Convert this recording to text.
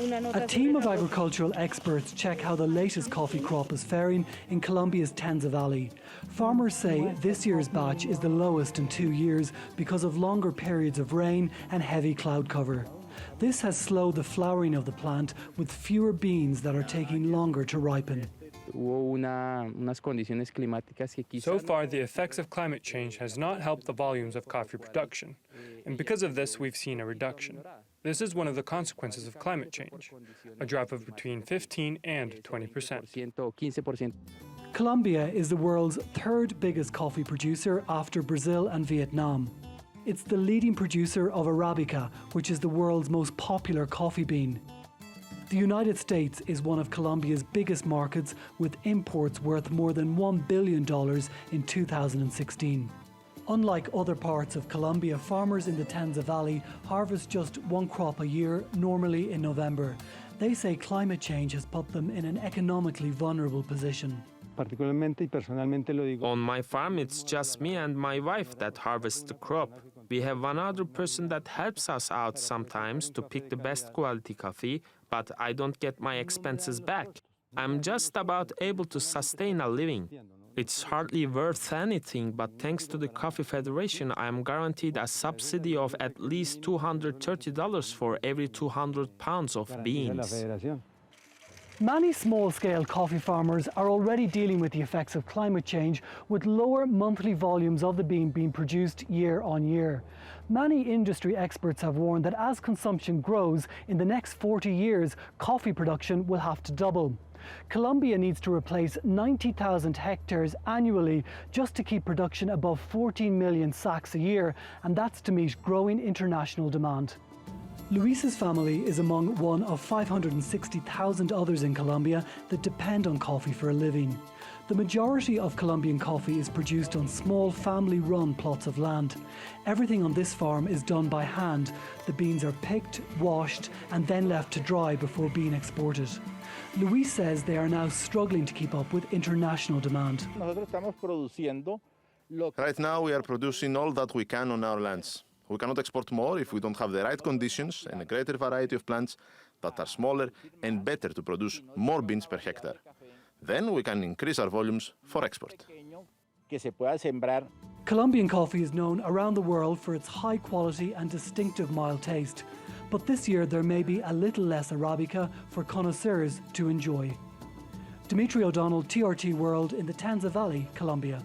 A team of agricultural experts check how the latest coffee crop is faring in Colombia's Tenza Valley. Farmers say this year's batch is the lowest in 2 years because of longer periods of rain and heavy cloud cover. This has slowed the flowering of the plant, with fewer beans that are taking longer to ripen. So far, the effects of climate change has not helped the volumes of coffee production, and because of this, we've seen a reduction. This is one of the consequences of climate change, a drop of between 15 and 20%. Colombia is the world's third biggest coffee producer after Brazil and Vietnam. It's the leading producer of Arabica, which is the world's most popular coffee bean. The United States is one of Colombia's biggest markets, with imports worth more than $1 billion in 2016. Unlike other parts of Colombia, farmers in the Tenza Valley harvest just one crop a year, normally in November. They say climate change has put them in an economically vulnerable position. On my farm, it's just me and my wife that harvest the crop. We have one other person that helps us out sometimes to pick the best quality coffee, but I don't get my expenses back. I'm just about able to sustain a living. It's hardly worth anything, but thanks to the Coffee Federation, I'm guaranteed a subsidy of at least $230 for every 200 pounds of beans. Many small-scale coffee farmers are already dealing with the effects of climate change, with lower monthly volumes of the bean being produced year on year. Many industry experts have warned that as consumption grows, in the next 40 years, coffee production will have to double. Colombia needs to replace 90,000 hectares annually just to keep production above 14 million sacks a year, and that's to meet growing international demand. Luis's family is among one of 560,000 others in Colombia that depend on coffee for a living. The majority of Colombian coffee is produced on small family-run plots of land. Everything on this farm is done by hand. The beans are picked, washed, and then left to dry before being exported. Luis says they are now struggling to keep up with international demand. Right now we are producing all that we can on our lands. We cannot export more if we don't have the right conditions and a greater variety of plants that are smaller and better to produce more beans per hectare. Then we can increase our volumes for export. Colombian coffee is known around the world for its high quality and distinctive mild taste. But this year there may be a little less Arabica for connoisseurs to enjoy. Dimitri O'Donnell, TRT World in the Tenza Valley, Colombia.